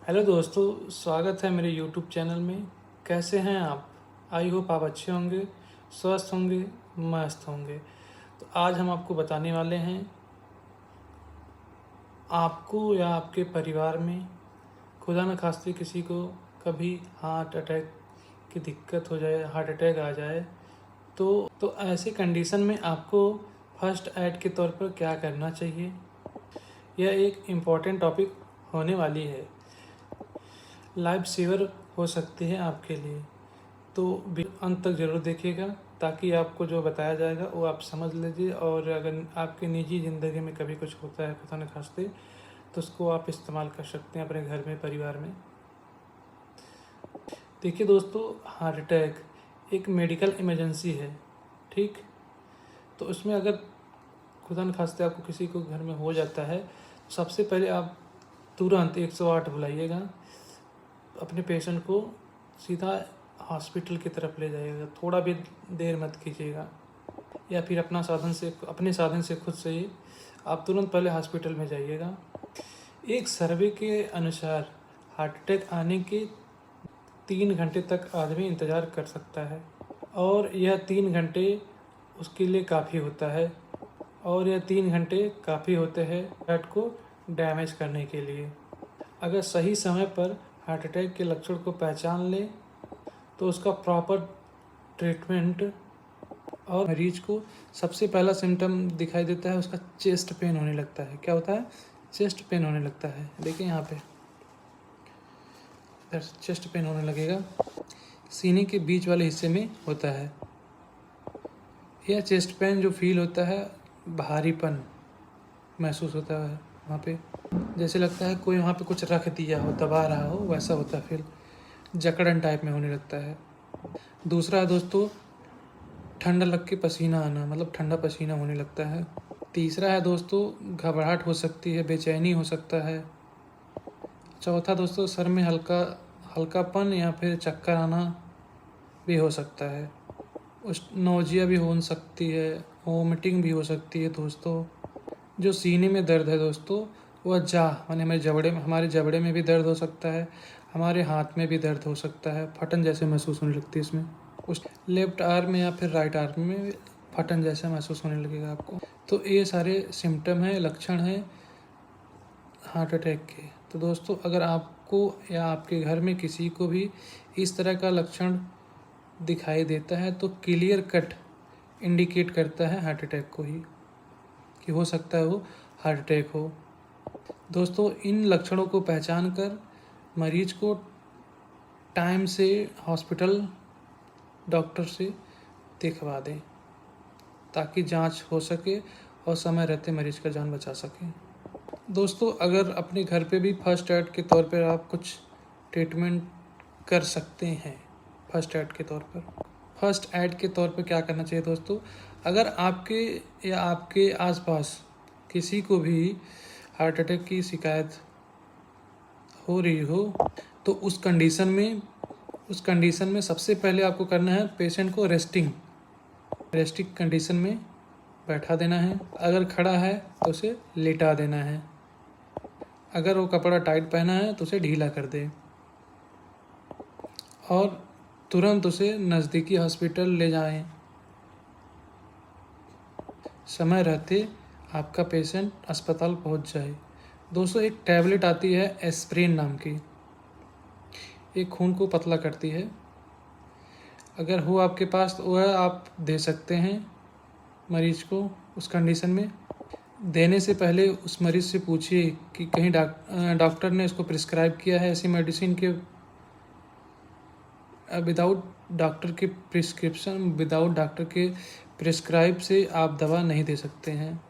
Hello दोस्तों, स्वागत है मेरे यूट्यूब चैनल में। कैसे हैं आप? आई होप आप अच्छे होंगे, स्वस्थ होंगे, मस्त होंगे। तो आज हम आपको बताने वाले हैं, आपको या आपके परिवार में खुदा न खास्ते किसी को कभी हार्ट अटैक की दिक्कत हो जाए, हार्ट अटैक आ जाए, तो ऐसी कंडीशन में आपको फर्स्ट एड के तौर पर क्या करना चाहिए। यह एक इम्पॉर्टेंट टॉपिक होने वाली है, लाइफ सेवर हो सकती है आपके लिए। तो अंत तक ज़रूर देखिएगा ताकि आपको जो बताया जाएगा वो आप समझ लीजिए, और अगर आपके निजी ज़िंदगी में कभी कुछ होता है खुदा न खास्ते, तो उसको आप इस्तेमाल कर सकते हैं अपने घर में, परिवार में। देखिए दोस्तों, हार्ट अटैक एक मेडिकल इमरजेंसी है, ठीक। तो उसमें अगर खुदा न खास्ते आपको किसी को घर में हो जाता है, तो सबसे पहले आप तुरंत 108 बुलाइएगा, अपने पेशेंट को सीधा हॉस्पिटल की तरफ ले जाइएगा। थोड़ा भी देर मत कीजिएगा, या फिर अपने साधन से खुद से ही आप तुरंत पहले हॉस्पिटल में जाइएगा। एक सर्वे के अनुसार हार्ट अटैक आने के 3 घंटे तक आदमी इंतज़ार कर सकता है, और यह 3 घंटे उसके लिए काफ़ी होता है, और यह 3 घंटे काफ़ी होते हैं हार्ट को डैमेज करने के लिए। अगर सही समय पर हार्ट अटैक के लक्षण को पहचान ले तो उसका प्रॉपर ट्रीटमेंट, और मरीज को सबसे पहला सिम्टम दिखाई देता है, उसका चेस्ट पेन होने लगता है। क्या होता है? चेस्ट पेन होने लगता है। देखिए यहाँ पे चेस्ट पेन होने लगेगा, सीने के बीच वाले हिस्से में होता है। यह चेस्ट पेन जो फील होता है, भारीपन महसूस होता है वहाँ पे, जैसे लगता है कोई वहाँ पे कुछ रख दिया हो, दबा रहा हो, वैसा होता है। फिर जकड़न टाइप में होने लगता है। दूसरा है दोस्तों, ठंडा लग के पसीना आना, मतलब ठंडा पसीना होने लगता है। तीसरा है दोस्तों, घबराहट हो सकती है, बेचैनी हो सकता है। चौथा दोस्तों, सर में हल्कापन या फिर चक्कर आना भी हो सकता है। नोजिया भी हो सकती है, वोमिटिंग भी हो सकती है दोस्तों। जो सीने में दर्द है दोस्तों, वह माने हमारे जबड़े में भी दर्द हो सकता है, हमारे हाथ में भी दर्द हो सकता है, फटन जैसे महसूस होने लगती है इसमें। उस लेफ्ट आर्म में या फिर राइट आर्म में फटन जैसा महसूस होने लगेगा आपको। तो ये सारे सिम्टम हैं, लक्षण हैं हार्ट अटैक के। तो दोस्तों, अगर आपको या आपके घर में किसी को भी इस तरह का लक्षण दिखाई देता है, तो क्लियर कट इंडिकेट करता है हार्ट अटैक को ही, कि हो सकता है वो हार्ट अटैक हो। दोस्तों, इन लक्षणों को पहचान कर मरीज को टाइम से हॉस्पिटल डॉक्टर से दिखवा दें, ताकि जांच हो सके और समय रहते मरीज का जान बचा सकें। दोस्तों, अगर अपने घर पे भी फर्स्ट एड के तौर पर आप कुछ ट्रीटमेंट कर सकते हैं। फर्स्ट एड के तौर पर क्या करना चाहिए दोस्तों? अगर आपके या आपके आसपास किसी को भी हार्ट अटैक की शिकायत हो रही हो, तो उस कंडीशन में सबसे पहले आपको करना है, पेशेंट को रेस्टिंग कंडीशन में बैठा देना है। अगर खड़ा है तो उसे लेटा देना है। अगर वो कपड़ा टाइट पहना है तो उसे ढीला कर दे, और तुरंत उसे नज़दीकी हॉस्पिटल ले जाएं। समय रहते आपका पेशेंट अस्पताल पहुंच जाए। दोस्तों, एक टैबलेट आती है एस्प्रिन नाम की, एक खून को पतला करती है। अगर हो आपके पास तो वह आप दे सकते हैं मरीज को। उस कंडीशन में देने से पहले उस मरीज से पूछिए कि कहीं डॉक्टर ने इसको प्रिस्क्राइब किया है ऐसी मेडिसिन के। विदाउट डॉक्टर के प्रिस्क्राइब से आप दवा नहीं दे सकते हैं।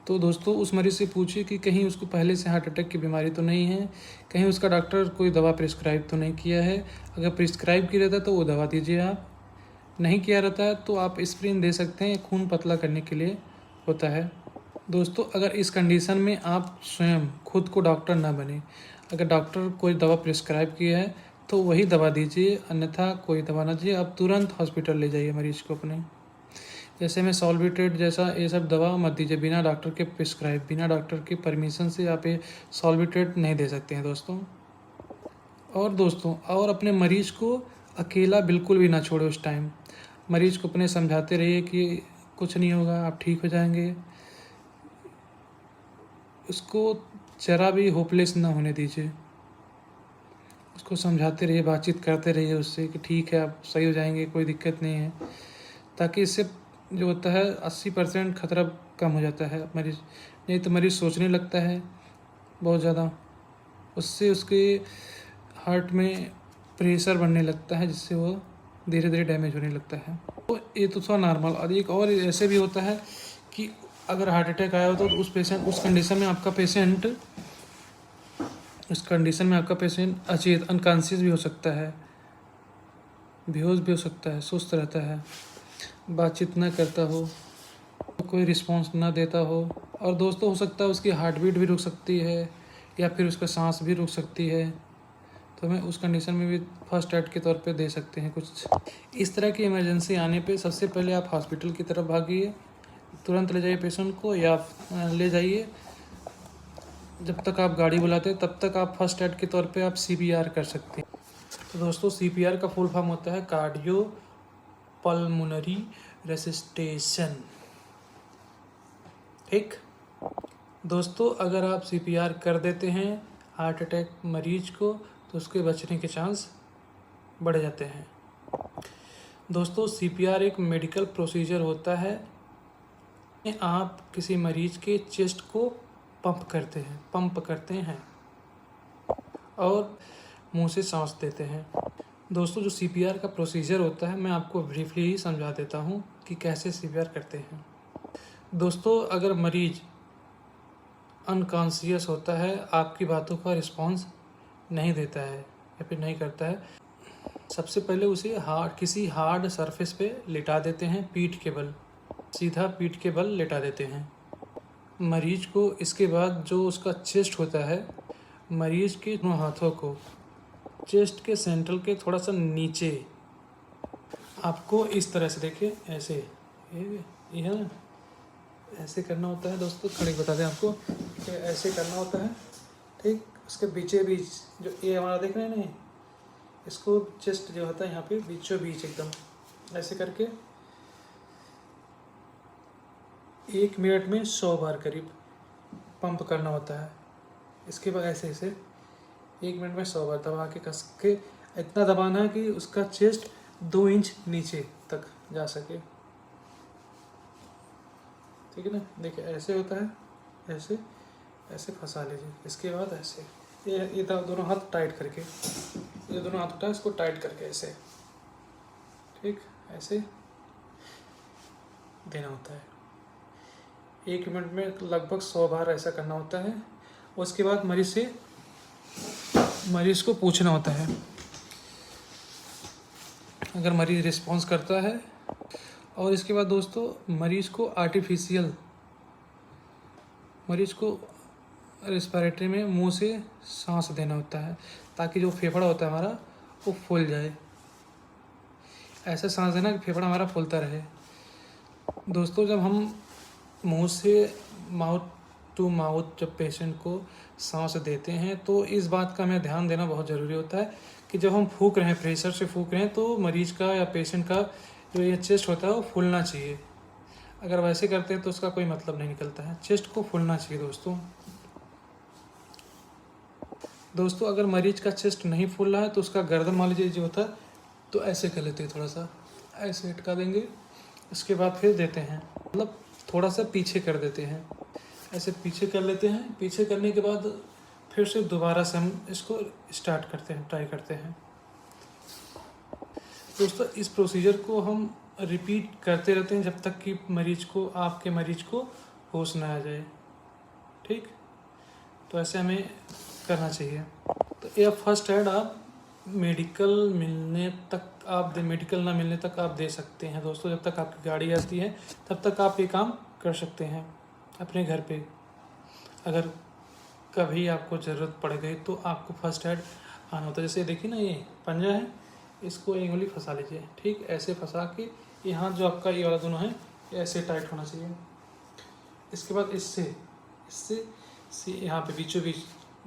तो दोस्तों, उस मरीज़ से पूछिए कि कहीं उसको पहले से हार्ट अटैक की बीमारी तो नहीं है, कहीं उसका डॉक्टर कोई दवा प्रिस्क्राइब तो नहीं किया है। अगर प्रिस्क्राइब किया रहता है तो वो दवा दीजिए। आप नहीं किया रहता है तो आप एस्प्रिन दे सकते हैं, खून पतला करने के लिए होता है। दोस्तों, अगर इस कंडीशन में आप स्वयं खुद को डॉक्टर ना बने, अगर डॉक्टर कोई दवा प्रिस्क्राइब किया है तो वही दवा दीजिए, अन्यथा कोई दवा ना दीजिए। आप तुरंत हॉस्पिटल ले जाइए मरीज़ को अपने। जैसे में सॉल्वेटेड जैसा ये सब दवा मत दीजिए, बिना डॉक्टर के परमिशन से आप ये सॉल्वेटेड नहीं दे सकते हैं दोस्तों। और दोस्तों, और अपने मरीज़ को अकेला बिल्कुल भी ना छोड़े उस टाइम। मरीज़ को अपने समझाते रहिए कि कुछ नहीं होगा, आप ठीक हो जाएंगे। उसको ज़रा भी होपलेस ना होने दीजिए। उसको समझाते रहिए, बातचीत करते रहिए उससे कि ठीक है, आप सही हो जाएंगे, कोई दिक्कत नहीं है। ताकि इससे जो होता है 80% खतरा कम हो जाता है मरीज़। नहीं तो मरीज़ सोचने लगता है बहुत ज़्यादा, उससे उसके हार्ट में प्रेशर बढ़ने लगता है, जिससे वो धीरे धीरे डैमेज होने लगता है। तो ये तो थोड़ा नॉर्मल। और एक और ऐसे भी होता है कि अगर हार्ट अटैक आया हो तो उस कंडीशन में आपका पेशेंट अचेत अनकॉन्शियस भी हो सकता है, बेहोश भी हो सकता है, सुस्त रहता है, बातचीत ना करता हो, कोई रिस्पॉन्स ना देता हो। और दोस्तों, हो सकता है उसकी हार्ट बीट भी रुक सकती है या फिर उसका सांस भी रुक सकती है। तो हमें उस कंडीशन में भी फर्स्ट एड के तौर पे दे सकते हैं कुछ। इस तरह की इमरजेंसी आने पे सबसे पहले आप हॉस्पिटल की तरफ भागिए, तुरंत ले जाइए पेशेंट को, या ले जाइए। जब तक आप गाड़ी बुलाते हैं तब तक आप फर्स्ट एड के तौर पे आप CPR कर सकते हैं। तो दोस्तों, CPR का फुल फॉर्म होता है कार्डियो पल्मोनरी रेसिस्टेशन। ठीक दोस्तों, अगर आप CPR कर देते हैं हार्ट अटैक मरीज को तो उसके बचने के चांस बढ़ जाते हैं। दोस्तों, CPR एक मेडिकल प्रोसीजर होता है। आप किसी मरीज के चेस्ट को पंप करते हैं और मुंह से सांस देते हैं। दोस्तों, जो CPR का प्रोसीजर होता है, मैं आपको ब्रीफली ही समझा देता हूँ कि कैसे CPR करते हैं। दोस्तों, अगर मरीज अनकॉन्शियस होता है, आपकी बातों का रिस्पॉन्स नहीं देता है या फिर नहीं करता है, सबसे पहले उसे किसी हार्ड सरफेस पे लिटा देते हैं, पीठ के बल, सीधा पीठ के बल लिटा देते हैं मरीज को। इसके बाद जो उसका चेस्ट होता है, मरीज के दोनों हाथों को चेस्ट के सेंट्रल के थोड़ा सा नीचे आपको इस तरह से, देखिए ऐसे, ये है ना, ऐसे करना होता है। दोस्तों, खड़े बता दें आपको कि ऐसे करना होता है। ठीक, उसके बीचे बीच जो ये हमारा देख रहे हैं ना, इसको चेस्ट जो होता है यहाँ पे बीचों बीच एकदम ऐसे करके 1 मिनट में 100 बार करीब पंप करना होता है। इसके बाद ऐसे 1 मिनट में 100 बार दबा के कस के इतना दबाना है कि उसका चेस्ट 2 इंच नीचे तक जा सके। ठीक है ना, देखिए ऐसे होता है, ऐसे फंसा लीजिए। इसके बाद ऐसे ये दोनों हाथ टाइट करके, ये दोनों हाथ उठा इसको टाइट करके ऐसे, ठीक, ऐसे देना होता है। 1 मिनट में लगभग 100 बार ऐसा करना होता है। उसके बाद मरीज़ को पूछना होता है। अगर मरीज़ रिस्पॉन्स करता है, और इसके बाद दोस्तों, मरीज़ को रेस्पिरेटरी में मुंह से सांस देना होता है, ताकि जो फेफड़ा होता है हमारा वो फूल जाए। ऐसे सांस देना कि फेफड़ा हमारा फूलता रहे। दोस्तों, जब हम मुंह से माउथ टू माउथ जब पेशेंट को सांस देते हैं, तो इस बात का हमें ध्यान देना बहुत ज़रूरी होता है कि जब हम फूंक रहे हैं, प्रेशर से फूंक रहे हैं, तो मरीज़ का या पेशेंट का जो ये चेस्ट होता है वो फूलना चाहिए। अगर वैसे करते हैं तो उसका कोई मतलब नहीं निकलता है। चेस्ट को फूलना चाहिए दोस्तों, अगर मरीज का चेस्ट नहीं फूल रहा है तो उसका गर्दन मान लीजिए जो होता है, तो ऐसे कर लेते हैं, थोड़ा सा ऐसे लटका देंगे। उसके बाद फिर देते हैं, मतलब थोड़ा सा पीछे कर देते हैं, ऐसे पीछे कर लेते हैं। पीछे करने के बाद फिर से दोबारा से हम इसको स्टार्ट करते हैं, ट्राई करते हैं। दोस्तों, इस प्रोसीजर को हम रिपीट करते रहते हैं जब तक कि आपके मरीज को होश ना आ जाए। ठीक, तो ऐसे हमें करना चाहिए। तो ये फर्स्ट एड आप मेडिकल ना मिलने तक आप दे सकते हैं दोस्तों। जब तक आपकी गाड़ी आती है तब तक आप ये काम कर सकते हैं अपने घर पे। अगर कभी आपको ज़रूरत पड़ गई तो आपको फर्स्ट एड आना होता है। जैसे देखिए ना, ये पंजा है, इसको एक उंगली फंसा लीजिए। ठीक, ऐसे फंसा के ये हाथ जो आपका ये वाला दोनों है, ऐसे टाइट होना चाहिए। इसके बाद इससे यहाँ पे बीचों बीच,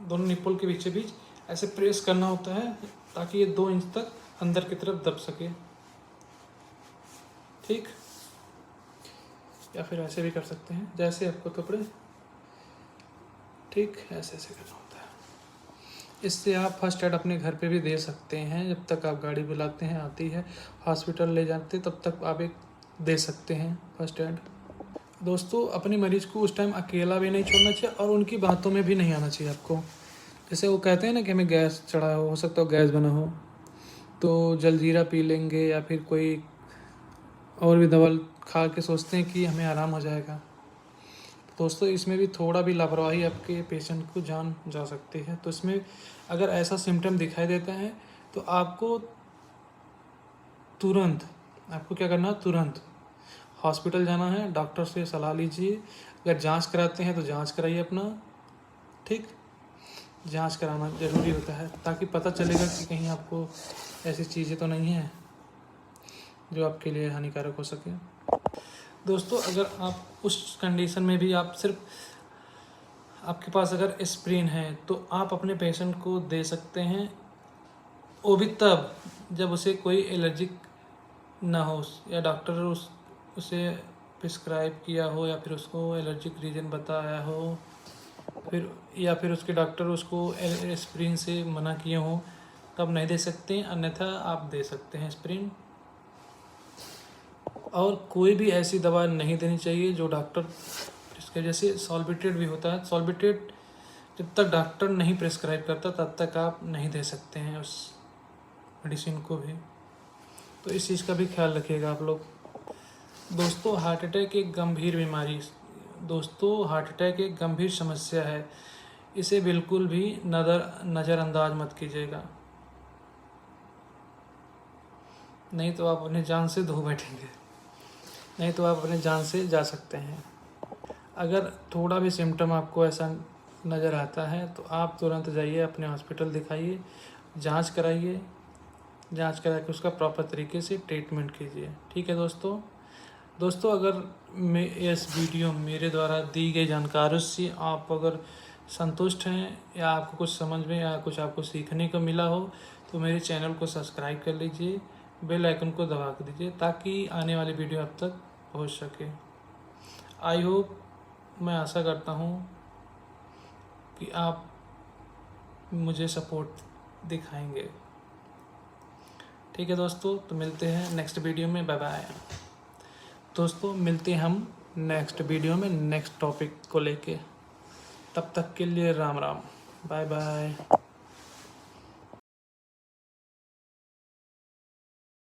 दोनों निप्पल के बीचों बीच ऐसे प्रेस करना होता है ताकि ये 2 इंच तक अंदर की तरफ दब सके। ठीक, या फिर ऐसे भी कर सकते हैं जैसे आपको कपड़े, ठीक ऐसे ऐसे करना होता है। इससे आप फर्स्ट एड अपने घर पे भी दे सकते हैं। जब तक आप गाड़ी बुलाते हैं, आती है, हॉस्पिटल ले जाते, तब तक आप एक दे सकते हैं फर्स्ट एड। दोस्तों, अपने मरीज को उस टाइम अकेला भी नहीं छोड़ना चाहिए और उनकी बातों में भी नहीं आना चाहिए आपको। जैसे वो कहते हैं ना कि हमें गैस चढ़ा हो सकता है गैस बना हो, तो जलजीरा पी लेंगे या फिर कोई और भी दवा खा के सोचते हैं कि हमें आराम हो जाएगा। दोस्तों, इसमें भी थोड़ा भी लापरवाही आपके पेशेंट को जान जा सकती है। तो इसमें अगर ऐसा सिम्टम दिखाई देता है तो आपको क्या करना है, तुरंत हॉस्पिटल जाना है, डॉक्टर से सलाह लीजिए। अगर जांच कराते हैं तो जांच कराइए अपना, ठीक, जांच कराना ज़रूरी होता है ताकि पता चलेगा कि कहीं आपको ऐसी चीज़ें तो नहीं हैं जो आपके लिए हानिकारक हो सके। दोस्तों, अगर आप उस कंडीशन में भी आप सिर्फ आपके पास अगर एस्प्रिन है तो आप अपने पेशेंट को दे सकते हैं, वो भी तब जब उसे कोई एलर्जिक ना हो या डॉक्टर उसे प्रिस्क्राइब किया हो या फिर उसको एलर्जिक रीजन बताया हो, फिर उसके डॉक्टर उसको एस्प्रिन से मना किए हो, तब नहीं दे सकते। अन्यथा आप दे सकते हैं एस्प्रिन। और कोई भी ऐसी दवा नहीं देनी चाहिए जो डॉक्टर इसके जैसे सॉल्बिट्रेट भी होता है। सॉल्बिट्रेट जब तक डॉक्टर नहीं प्रिस्क्राइब करता तब तक आप नहीं दे सकते हैं उस मेडिसिन को भी। तो इस चीज़ का भी ख्याल रखिएगा आप लोग। दोस्तों, हार्ट अटैक एक गंभीर समस्या है। इसे बिल्कुल भी नज़रअंदाज मत कीजिएगा, नहीं तो आप अपनी जान से धो बैठेंगे, नहीं तो आप अपनी जान से जा सकते हैं। अगर थोड़ा भी सिम्टम आपको ऐसा नज़र आता है तो आप तुरंत जाइए, अपने हॉस्पिटल दिखाइए, जांच कराइए, जांच करा के उसका प्रॉपर तरीके से ट्रीटमेंट कीजिए। ठीक है दोस्तों, अगर इस वीडियो मेरे द्वारा दी गई जानकारी से आप अगर संतुष्ट हैं या आपको कुछ समझ में या कुछ आपको सीखने को मिला हो तो मेरे चैनल को सब्सक्राइब कर लीजिए, बेल आइकन को दबा कर दीजिए ताकि आने वाली वीडियो आप तक पहुंच सके। आई होप, मैं आशा करता हूं कि आप मुझे सपोर्ट दिखाएंगे। ठीक है दोस्तों, तो मिलते हैं नेक्स्ट वीडियो में। बाय बाय दोस्तों, मिलते हैं हम नेक्स्ट वीडियो में नेक्स्ट टॉपिक को लेके। तब तक के लिए राम राम, बाय बाय।